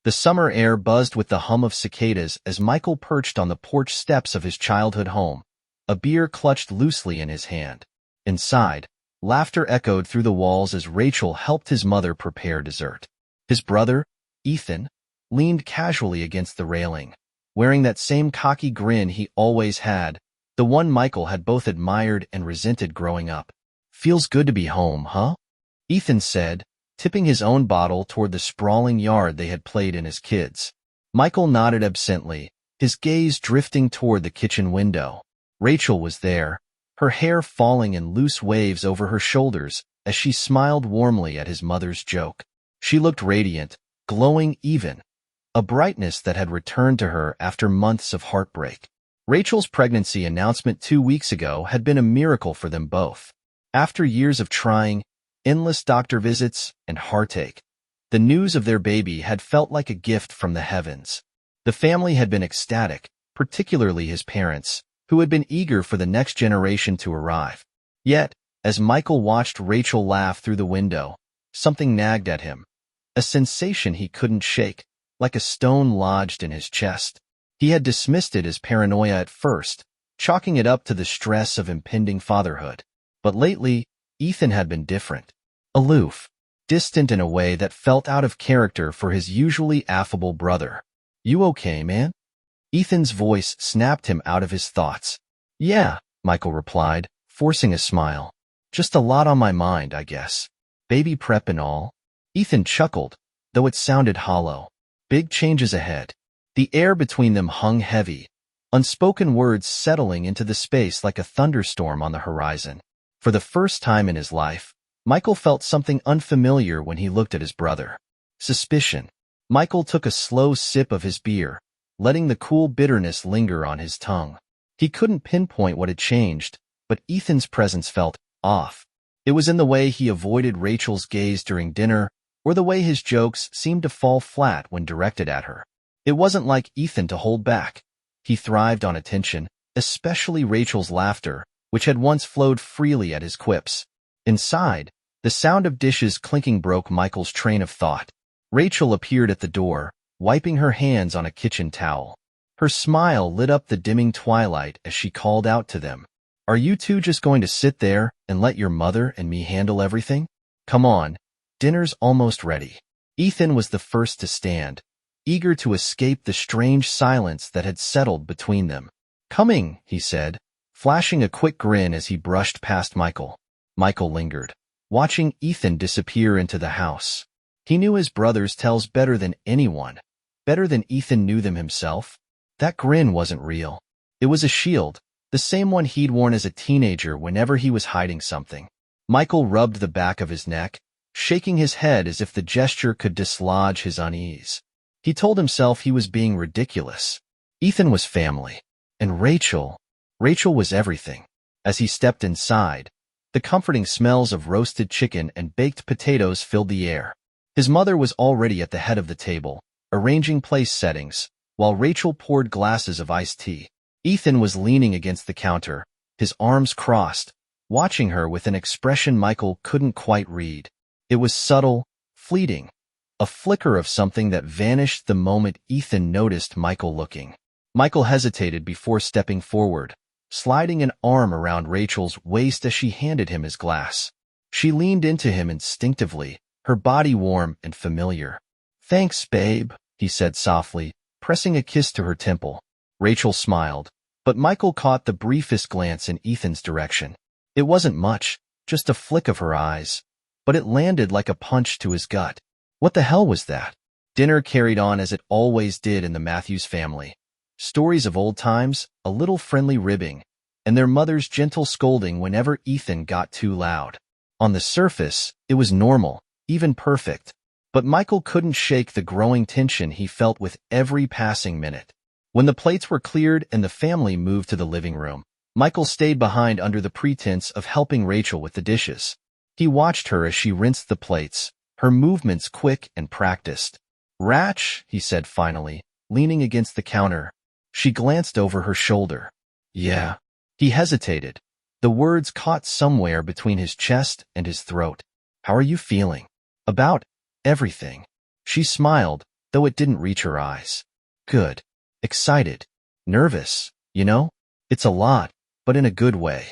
The summer air buzzed with the hum of cicadas as Michael perched on the porch steps of his childhood home, a beer clutched loosely in his hand. Inside, laughter echoed through the walls as Rachel helped his mother prepare dessert. His brother, Ethan, leaned casually against the railing, wearing that same cocky grin he always had, the one Michael had both admired and resented growing up. "Feels good to be home, huh?" Ethan said, tipping his own bottle toward the sprawling yard they had played in as kids. Michael nodded absently, his gaze drifting toward the kitchen window. Rachel was there, her hair falling in loose waves over her shoulders as she smiled warmly at his mother's joke. She looked radiant, glowing even, a brightness that had returned to her after months of heartbreak. Rachel's pregnancy announcement 2 weeks ago had been a miracle for them both. After years of trying, endless doctor visits, and heartache, the news of their baby had felt like a gift from the heavens. The family had been ecstatic, particularly his parents, who had been eager for the next generation to arrive. Yet, as Michael watched Rachel laugh through the window, something nagged at him, a sensation he couldn't shake, like a stone lodged in his chest. He had dismissed it as paranoia at first, chalking it up to the stress of impending fatherhood. But lately, Ethan had been different. Aloof, distant in a way that felt out of character for his usually affable brother. "You okay, man?" Ethan's voice snapped him out of his thoughts. "Yeah," Michael replied, forcing a smile. "Just a lot on my mind, I guess. Baby prep and all." Ethan chuckled, though it sounded hollow. Big changes ahead. The air between them hung heavy, unspoken words settling into the space like a thunderstorm on the horizon. For the first time in his life, Michael felt something unfamiliar when he looked at his brother. Suspicion. Michael took a slow sip of his beer, letting the cool bitterness linger on his tongue. He couldn't pinpoint what had changed, but Ethan's presence felt off. It was in the way he avoided Rachel's gaze during dinner, or the way his jokes seemed to fall flat when directed at her. It wasn't like Ethan to hold back. He thrived on attention, especially Rachel's laughter, which had once flowed freely at his quips. Inside, the sound of dishes clinking broke Michael's train of thought. Rachel appeared at the door, wiping her hands on a kitchen towel. Her smile lit up the dimming twilight as she called out to them. "Are you two just going to sit there and let your mother and me handle everything? Come on, dinner's almost ready." Ethan was the first to stand, eager to escape the strange silence that had settled between them. "Coming," he said, flashing a quick grin as he brushed past Michael. Michael lingered, watching Ethan disappear into the house. He knew his brothers' tales better than anyone, better than Ethan knew them himself. That grin wasn't real. It was a shield, the same one he'd worn as a teenager whenever he was hiding something. Michael rubbed the back of his neck, shaking his head as if the gesture could dislodge his unease. He told himself he was being ridiculous. Ethan was family, and Rachel was everything. As he stepped inside, the comforting smells of roasted chicken and baked potatoes filled the air. His mother was already at the head of the table, arranging place settings, while Rachel poured glasses of iced tea. Ethan was leaning against the counter, his arms crossed, watching her with an expression Michael couldn't quite read. It was subtle, fleeting, a flicker of something that vanished the moment Ethan noticed Michael looking. Michael hesitated before stepping forward, sliding an arm around Rachel's waist as she handed him his glass. She leaned into him instinctively, her body warm and familiar. "Thanks, babe," he said softly, pressing a kiss to her temple. Rachel smiled, but Michael caught the briefest glance in Ethan's direction. It wasn't much, just a flick of her eyes, but it landed like a punch to his gut. What the hell was that? Dinner carried on as it always did in the Matthews family. Stories of old times, a little friendly ribbing, and their mother's gentle scolding whenever Ethan got too loud. On the surface, it was normal, even perfect, but Michael couldn't shake the growing tension he felt with every passing minute. When the plates were cleared and the family moved to the living room, Michael stayed behind under the pretense of helping Rachel with the dishes. He watched her as she rinsed the plates, her movements quick and practiced. "Ratch," he said finally, leaning against the counter. She glanced over her shoulder. "Yeah." He hesitated, the words caught somewhere between his chest and his throat. "How are you feeling?" "About everything." She smiled, though it didn't reach her eyes. Good. Excited. Nervous, you know? It's a lot, but in a good way.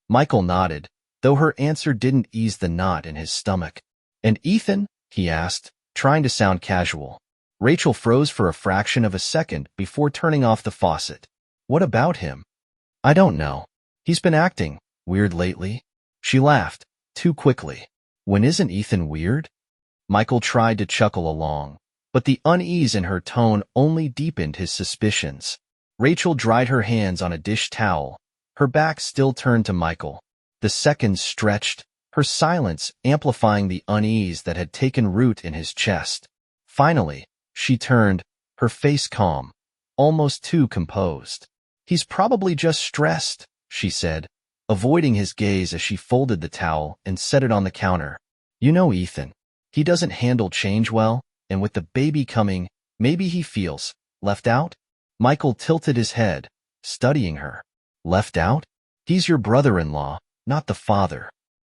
Michael nodded, though her answer didn't ease the knot in his stomach. And Ethan? He asked, trying to sound casual. Rachel froze for a fraction of a second before turning off the faucet. What about him? I don't know. He's been acting weird lately. She laughed, too quickly. When isn't Ethan weird? Michael tried to chuckle along, but the unease in her tone only deepened his suspicions. Rachel dried her hands on a dish towel, her back still turned to Michael. The seconds stretched, her silence amplifying the unease that had taken root in his chest. Finally, she turned, her face calm, almost too composed. He's probably just stressed, she said, avoiding his gaze as she folded the towel and set it on the counter. You know Ethan. He doesn't handle change well, and with the baby coming, maybe he feels left out? Michael tilted his head, studying her. Left out? He's your brother-in-law, not the father.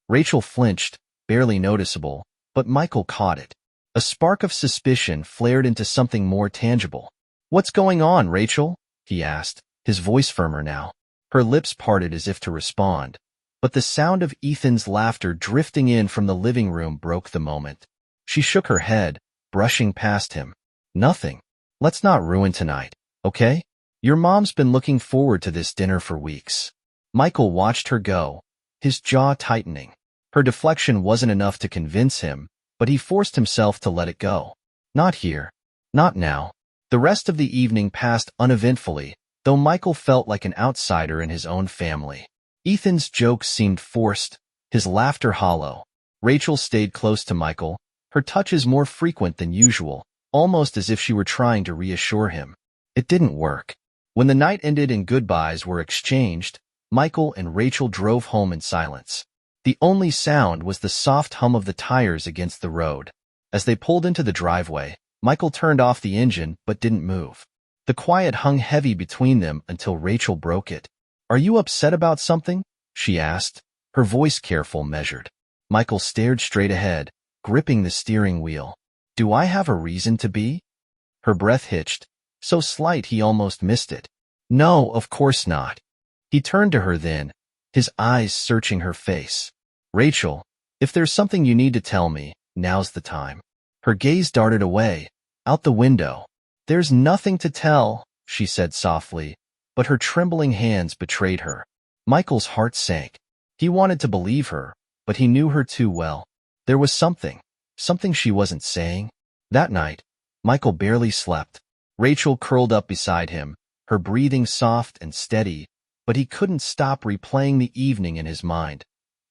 Rachel flinched, barely noticeable, but Michael caught it. A spark of suspicion flared into something more tangible. What's going on, Rachel? He asked, his voice firmer now. Her lips parted as if to respond, but the sound of Ethan's laughter drifting in from the living room broke the moment. She shook her head, brushing past him. Nothing. Let's not ruin tonight, okay? Your mom's been looking forward to this dinner for weeks. Michael watched her go, his jaw tightening. Her deflection wasn't enough to convince him, but he forced himself to let it go. Not here. Not now. The rest of the evening passed uneventfully, though Michael felt like an outsider in his own family. Ethan's jokes seemed forced, his laughter hollow. Rachel stayed close to Michael, her touches more frequent than usual, almost as if she were trying to reassure him. It didn't work. When the night ended and goodbyes were exchanged, Michael and Rachel drove home in silence. The only sound was the soft hum of the tires against the road. As they pulled into the driveway, Michael turned off the engine but didn't move. The quiet hung heavy between them until Rachel broke it. Are you upset about something? She asked, her voice careful, measured. Michael stared straight ahead, gripping the steering wheel. Do I have a reason to be? Her breath hitched, so slight he almost missed it. No, of course not. He turned to her then, his eyes searching her face. Rachel, if there's something you need to tell me, now's the time. Her gaze darted away, out the window. There's nothing to tell, she said softly, but her trembling hands betrayed her. Michael's heart sank. He wanted to believe her, but he knew her too well. There was something she wasn't saying. That night, Michael barely slept. Rachel curled up beside him, her breathing soft and steady, but he couldn't stop replaying the evening in his mind.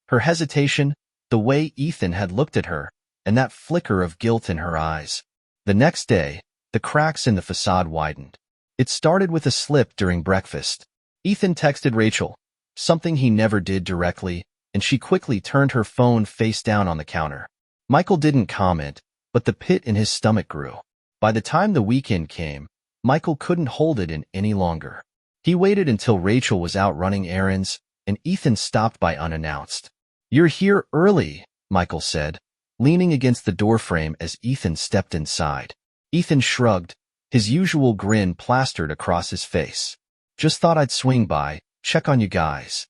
Her hesitation, the way Ethan had looked at her, and that flicker of guilt in her eyes. The next day, the cracks in the facade widened. It started with a slip during breakfast. Ethan texted Rachel, something he never did directly, and she quickly turned her phone face down on the counter. Michael didn't comment, but the pit in his stomach grew. By the time the weekend came, Michael couldn't hold it in any longer. He waited until Rachel was out running errands, and Ethan stopped by unannounced. You're here early, Michael said, leaning against the doorframe as Ethan stepped inside. Ethan shrugged, his usual grin plastered across his face. Just thought I'd swing by, check on you guys.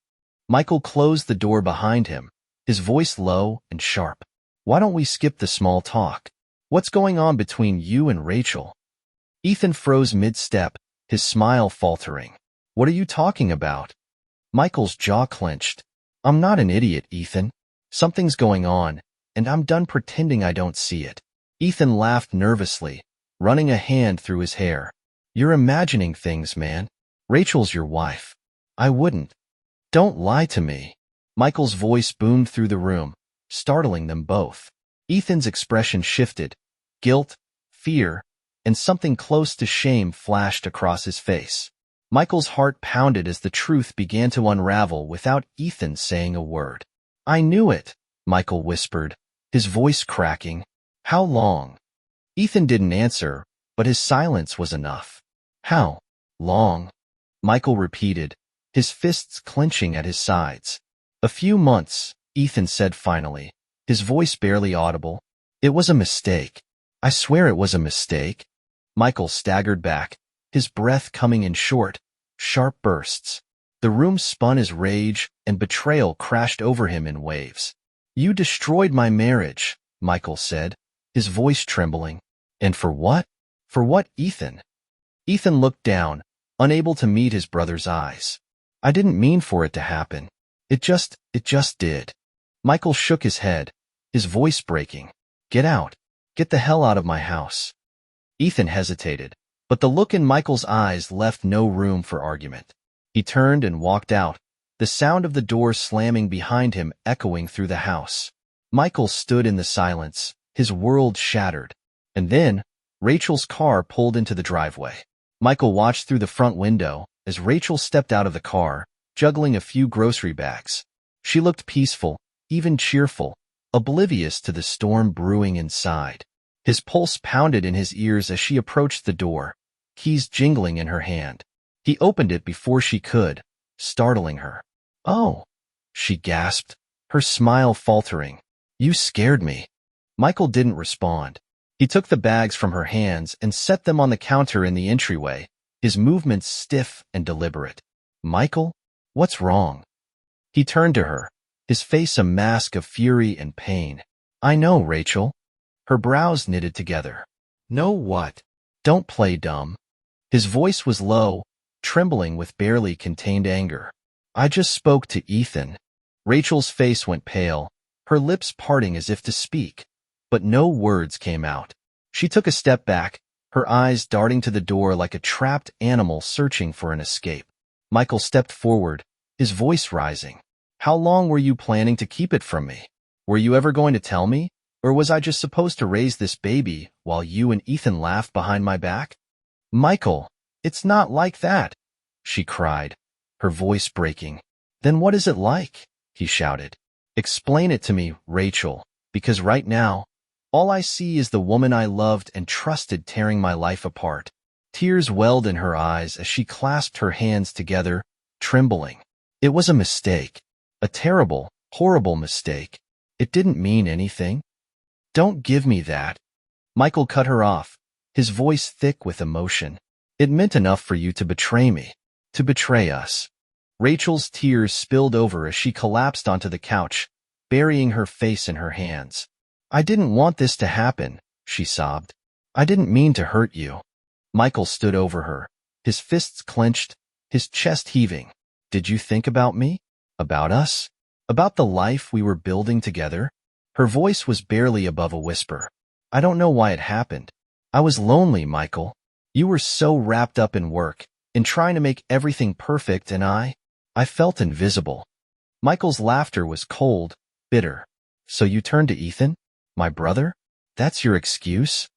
Michael closed the door behind him, his voice low and sharp. Why don't we skip the small talk? What's going on between you and Rachel? Ethan froze mid-step, his smile faltering. What are you talking about? Michael's jaw clenched. I'm not an idiot, Ethan. Something's going on, and I'm done pretending I don't see it. Ethan laughed nervously, running a hand through his hair. You're imagining things, man. Rachel's your wife. I wouldn't. Don't lie to me. Michael's voice boomed through the room, startling them both. Ethan's expression shifted. Guilt, fear, and something close to shame flashed across his face. Michael's heart pounded as the truth began to unravel without Ethan saying a word. I knew it, Michael whispered, his voice cracking. How long? Ethan didn't answer, but his silence was enough. How long? Michael repeated, his fists clenching at his sides. A few months, Ethan said finally, his voice barely audible. It was a mistake. I swear it was a mistake. Michael staggered back, his breath coming in short, sharp bursts. The room spun as rage and betrayal crashed over him in waves. You destroyed my marriage, Michael said, his voice trembling. And for what? For what, Ethan? Ethan looked down, unable to meet his brother's eyes. I didn't mean for it to happen. It just did. Michael shook his head, his voice breaking. Get out. Get the hell out of my house. Ethan hesitated, but the look in Michael's eyes left no room for argument. He turned and walked out, the sound of the door slamming behind him echoing through the house. Michael stood in the silence, his world shattered. And then, Rachel's car pulled into the driveway. Michael watched through the front window as Rachel stepped out of the car, juggling a few grocery bags. She looked peaceful, even cheerful, oblivious to the storm brewing inside. His pulse pounded in his ears as she approached the door, keys jingling in her hand. He opened it before she could, startling her. Oh, she gasped, her smile faltering. You scared me. Michael didn't respond. He took the bags from her hands and set them on the counter in the entryway, his movements stiff and deliberate. Michael, what's wrong? He turned to her, his face a mask of fury and pain. I know, Rachel. Her brows knitted together. Know what? Don't play dumb. His voice was low, trembling with barely contained anger. I just spoke to Ethan. Rachel's face went pale, her lips parting as if to speak, but no words came out. She took a step back, her eyes darting to the door like a trapped animal searching for an escape. Michael stepped forward, his voice rising. How long were you planning to keep it from me? Were you ever going to tell me? Or was I just supposed to raise this baby while you and Ethan laughed behind my back? Michael, it's not like that, she cried, her voice breaking. Then what is it like? He shouted. Explain it to me, Rachel, because right now, all I see is the woman I loved and trusted tearing my life apart. Tears welled in her eyes as she clasped her hands together, trembling. It was a mistake. A terrible, horrible mistake. It didn't mean anything. Don't give me that. Michael cut her off, his voice thick with emotion. It meant enough for you to betray me, to betray us. Rachel's tears spilled over as she collapsed onto the couch, burying her face in her hands. I didn't want this to happen, she sobbed. I didn't mean to hurt you. Michael stood over her, his fists clenched, his chest heaving. Did you think about me? About us? About the life we were building together? Her voice was barely above a whisper. I don't know why it happened. I was lonely, Michael. You were so wrapped up in work, in trying to make everything perfect, and I felt invisible. Michael's laughter was cold, bitter. So you turned to Ethan? My brother? That's your excuse?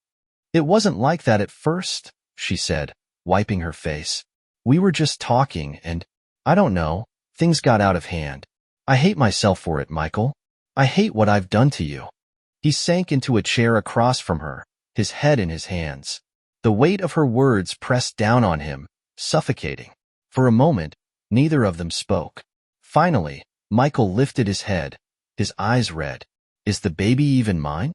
It wasn't like that at first, she said, wiping her face. We were just talking, and, I don't know, things got out of hand. I hate myself for it, Michael. I hate what I've done to you. He sank into a chair across from her, his head in his hands. The weight of her words pressed down on him, suffocating. For a moment, neither of them spoke. Finally, Michael lifted his head, his eyes red. Is the baby even mine?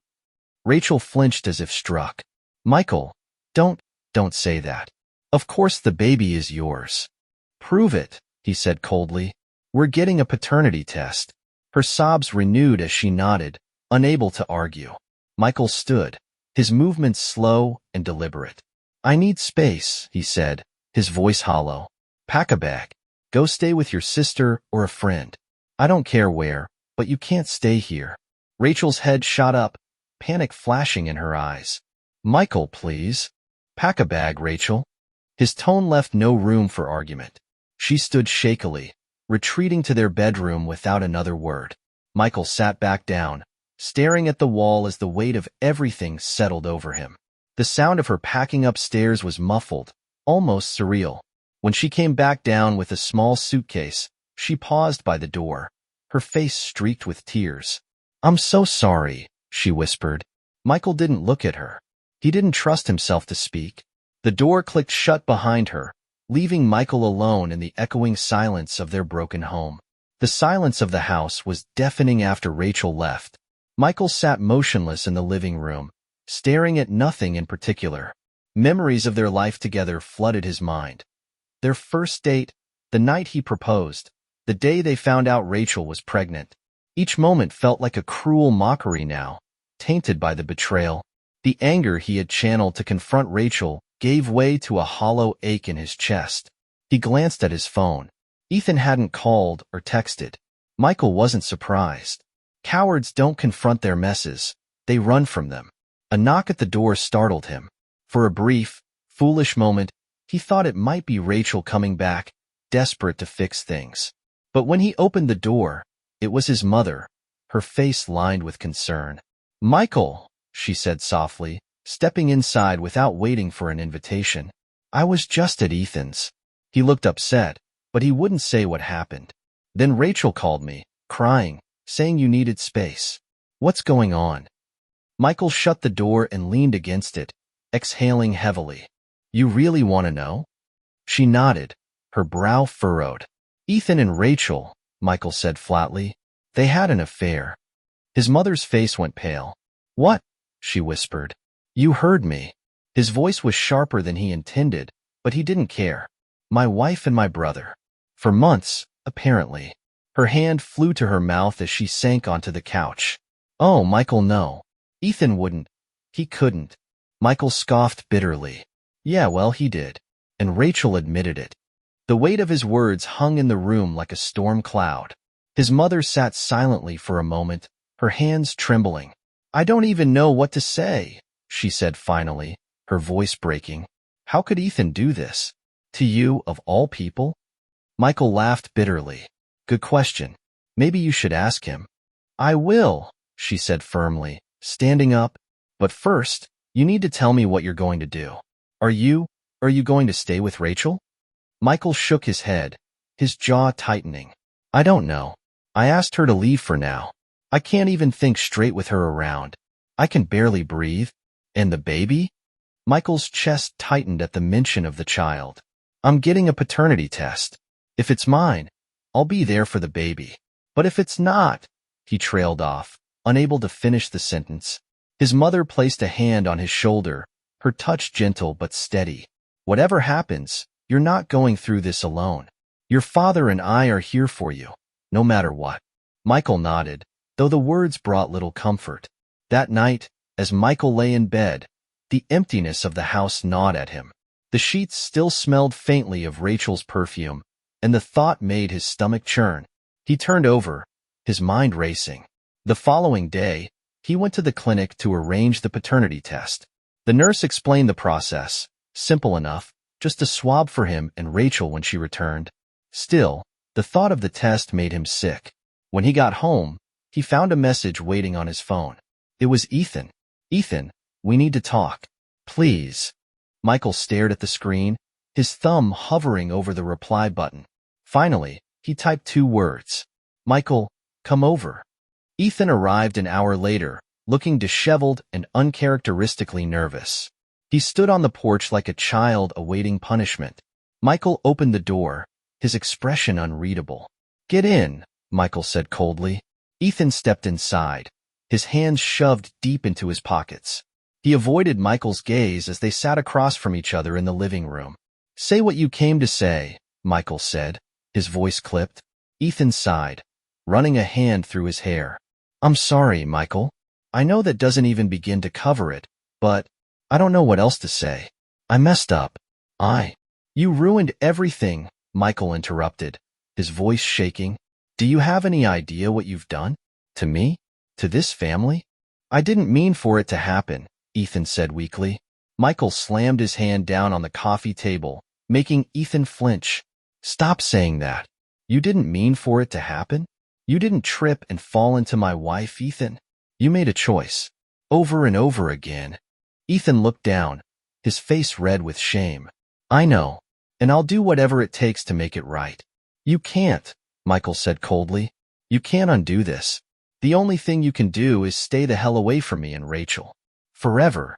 Rachel flinched as if struck. Michael, don't say that. Of course the baby is yours. Prove it, he said coldly. We're getting a paternity test. Her sobs renewed as she nodded, unable to argue. Michael stood, his movements slow and deliberate. I need space, he said, his voice hollow. Pack a bag. Go stay with your sister or a friend. I don't care where, but you can't stay here. Rachel's head shot up, panic flashing in her eyes. Michael, please. Pack a bag, Rachel. His tone left no room for argument. She stood shakily, retreating to their bedroom without another word. Michael sat back down, staring at the wall as the weight of everything settled over him. The sound of her packing upstairs was muffled, almost surreal. When she came back down with a small suitcase, she paused by the door, her face streaked with tears. I'm so sorry, she whispered. Michael didn't look at her. He didn't trust himself to speak. The door clicked shut behind her, leaving Michael alone in the echoing silence of their broken home. The silence of the house was deafening after Rachel left. Michael sat motionless in the living room, staring at nothing in particular. Memories of their life together flooded his mind. Their first date, the night he proposed, the day they found out Rachel was pregnant. Each moment felt like a cruel mockery now, tainted by the betrayal. The anger he had channeled to confront Rachel gave way to a hollow ache in his chest. He glanced at his phone. Ethan hadn't called or texted. Michael wasn't surprised. Cowards don't confront their messes, they run from them. A knock at the door startled him. For a brief, foolish moment, he thought it might be Rachel coming back, desperate to fix things. But when he opened the door, it was his mother, her face lined with concern. "Michael," she said softly, stepping inside without waiting for an invitation. "I was just at Ethan's." He looked upset, but he wouldn't say what happened. "Then Rachel called me, crying, saying you needed space. What's going on?" Michael shut the door and leaned against it, exhaling heavily. "You really want to know?" She nodded, her brow furrowed. "Ethan and Rachel," Michael said flatly. "They had an affair." His mother's face went pale. "What?" she whispered. "You heard me." His voice was sharper than he intended, but he didn't care. "My wife and my brother." For months, apparently. Her hand flew to her mouth as she sank onto the couch. "Oh, Michael, no. Ethan wouldn't. He couldn't." Michael scoffed bitterly. "Yeah, well, he did. And Rachel admitted it." The weight of his words hung in the room like a storm cloud. His mother sat silently for a moment, her hands trembling. "I don't even know what to say," she said finally, her voice breaking. "How could Ethan do this? To you, of all people?" Michael laughed bitterly. "Good question. Maybe you should ask him." "I will," she said firmly, standing up. "But first, you need to tell me what you're going to do. Are you going to stay with Rachel?" Michael shook his head, his jaw tightening. "I don't know. I asked her to leave for now. I can't even think straight with her around. I can barely breathe. And the baby?" Michael's chest tightened at the mention of the child. "I'm getting a paternity test. If it's mine, I'll be there for the baby. But if it's not," he trailed off, unable to finish the sentence. His mother placed a hand on his shoulder, her touch gentle but steady. "Whatever happens, you're not going through this alone. Your father and I are here for you, no matter what." Michael nodded, though the words brought little comfort. That night, as Michael lay in bed, the emptiness of the house gnawed at him. The sheets still smelled faintly of Rachel's perfume, and the thought made his stomach churn. He turned over, his mind racing. The following day, he went to the clinic to arrange the paternity test. The nurse explained the process, simple enough, just a swab for him and Rachel when she returned. Still, the thought of the test made him sick. When he got home, he found a message waiting on his phone. It was Ethan. "Ethan, we need to talk. Please." Michael stared at the screen, his thumb hovering over the reply button. Finally, he typed 2 words. "Michael, come over." Ethan arrived an hour later, looking disheveled and uncharacteristically nervous. He stood on the porch like a child awaiting punishment. Michael opened the door, his expression unreadable. "Get in," Michael said coldly. Ethan stepped inside, his hands shoved deep into his pockets. He avoided Michael's gaze as they sat across from each other in the living room. "Say what you came to say," Michael said, his voice clipped. Ethan sighed, running a hand through his hair. "I'm sorry, Michael. I know that doesn't even begin to cover it, but I don't know what else to say. I messed up. You ruined everything," Michael interrupted, his voice shaking. "Do you have any idea what you've done? To me? To this family?" "I didn't mean for it to happen," Ethan said weakly. Michael slammed his hand down on the coffee table, making Ethan flinch. "Stop saying that. You didn't mean for it to happen? You didn't trip and fall into my wife, Ethan. You made a choice. Over and over again." Ethan looked down, his face red with shame. "I know, and I'll do whatever it takes to make it right." "You can't," Michael said coldly. "You can't undo this. The only thing you can do is stay the hell away from me and Rachel. Forever."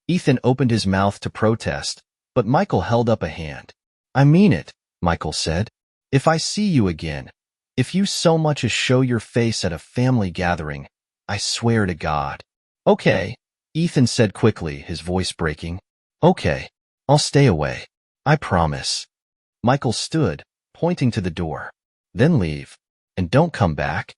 Ethan opened his mouth to protest, but Michael held up a hand. "I mean it," Michael said. "If I see you again, if you so much as show your face at a family gathering, I swear to God." "Okay," Ethan said quickly, his voice breaking. Okay, I'll stay away. I promise. Michael stood, pointing to the door. Then leave. And don't come back.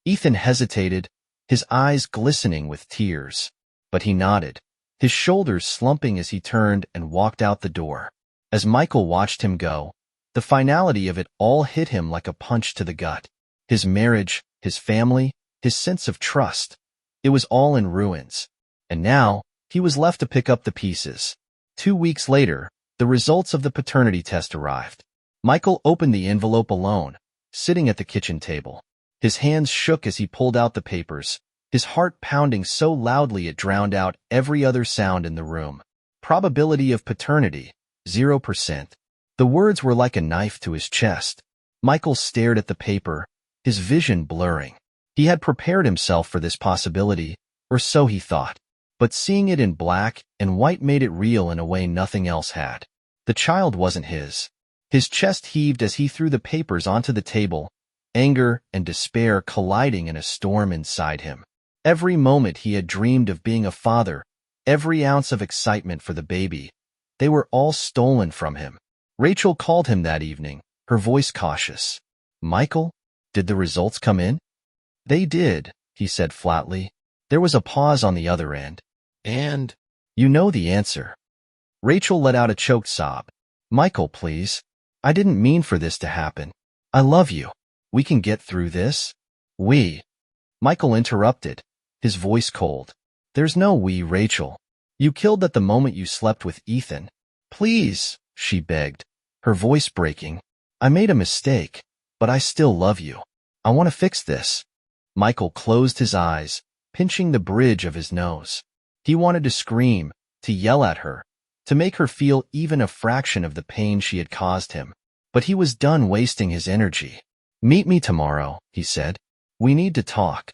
Ethan hesitated, his eyes glistening with tears. But he nodded, his shoulders slumping as he turned and walked out the door. As Michael watched him go, the finality of it all hit him like a punch to the gut. His marriage, his family, his sense of trust. It was all in ruins. And now, he was left to pick up the pieces. 2 weeks later, the results of the paternity test arrived. Michael opened the envelope alone, sitting at the kitchen table. His hands shook as he pulled out the papers, his heart pounding so loudly it drowned out every other sound in the room. Probability of paternity, 0%. The words were like a knife to his chest. Michael stared at the paper, his vision blurring. He had prepared himself for this possibility, or so he thought. But seeing it in black and white made it real in a way nothing else had. The child wasn't his. His chest heaved as he threw the papers onto the table, anger and despair colliding in a storm inside him. Every moment he had dreamed of being a father, every ounce of excitement for the baby, they were all stolen from him. Rachel called him that evening, her voice cautious. Michael, did the results come in? They did, he said flatly. There was a pause on the other end. And you know the answer. Rachel let out a choked sob. Michael, please. I didn't mean for this to happen. I love you. We can get through this. We. Michael interrupted, his voice cold. There's no we, Rachel. You killed at the moment you slept with Ethan. Please, she begged, her voice breaking. I made a mistake, but I still love you. I want to fix this. Michael closed his eyes, pinching the bridge of his nose. He wanted to scream, to yell at her, to make her feel even a fraction of the pain she had caused him. But he was done wasting his energy. Meet me tomorrow, he said. We need to talk.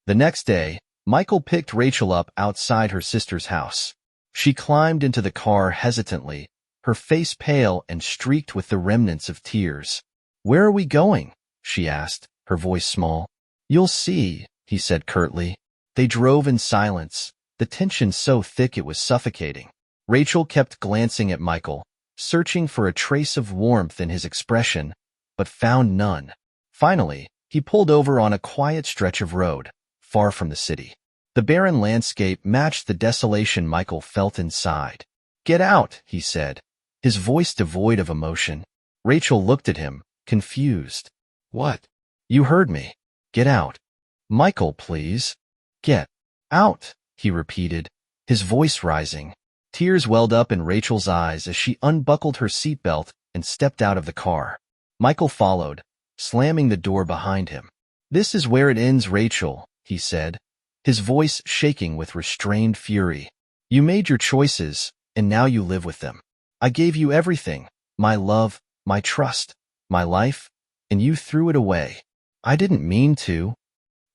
The next day, Michael picked Rachel up outside her sister's house. She climbed into the car hesitantly, her face pale and streaked with the remnants of tears. Where are we going? She asked, her voice small. You'll see, he said curtly. They drove in silence, the tension so thick it was suffocating. Rachel kept glancing at Michael, searching for a trace of warmth in his expression, but found none. Finally, he pulled over on a quiet stretch of road, far from the city. The barren landscape matched the desolation Michael felt inside. Get out, he said, his voice devoid of emotion. Rachel looked at him, confused. What? You heard me. Get out. Michael, please. Get out, he repeated, his voice rising. Tears welled up in Rachel's eyes as she unbuckled her seatbelt and stepped out of the car. Michael followed, slamming the door behind him. This is where it ends, Rachel, he said, his voice shaking with restrained fury. You made your choices, and now you live with them. I gave you everything, my love, my trust, my life, and you threw it away. I didn't mean to.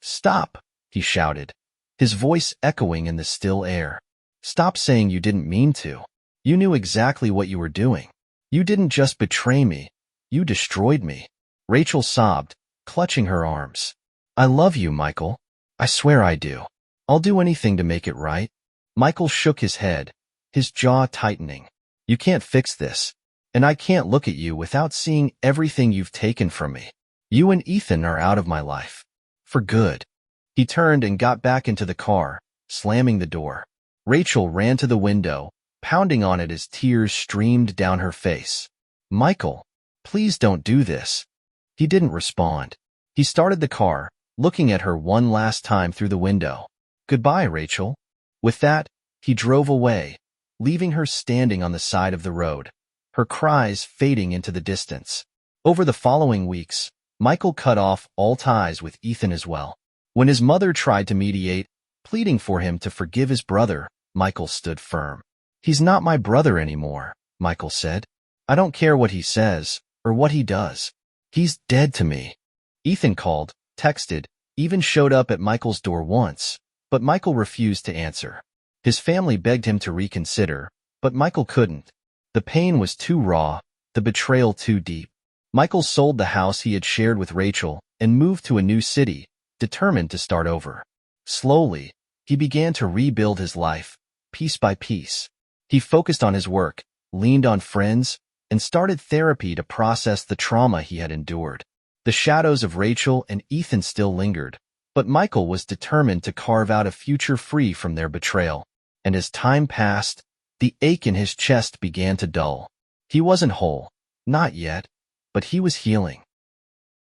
Stop, he shouted, his voice echoing in the still air. Stop saying you didn't mean to. You knew exactly what you were doing. You didn't just betray me. You destroyed me. Rachel sobbed, clutching her arms. I love you, Michael. I swear I do. I'll do anything to make it right. Michael shook his head, his jaw tightening. You can't fix this, and I can't look at you without seeing everything you've taken from me. You and Ethan are out of my life. For good. He turned and got back into the car, slamming the door. Rachel ran to the window, pounding on it as tears streamed down her face. Michael, please don't do this. He didn't respond. He started the car, looking at her one last time through the window. Goodbye, Rachel. With that, he drove away, leaving her standing on the side of the road, her cries fading into the distance. Over the following weeks, Michael cut off all ties with Ethan as well. When his mother tried to mediate, pleading for him to forgive his brother, Michael stood firm. He's not my brother anymore, Michael said. I don't care what he says, or what he does. He's dead to me. Ethan called, texted, even showed up at Michael's door once, but Michael refused to answer. His family begged him to reconsider, but Michael couldn't. The pain was too raw, the betrayal too deep. Michael sold the house he had shared with Rachel and moved to a new city, determined to start over. Slowly, He began to rebuild his life, piece by piece. He focused on his work, leaned on friends, and started therapy to process the trauma he had endured. The shadows of Rachel and Ethan still lingered, but Michael was determined to carve out a future free from their betrayal. And as time passed, the ache in his chest began to dull. He wasn't whole, not yet, but he was healing.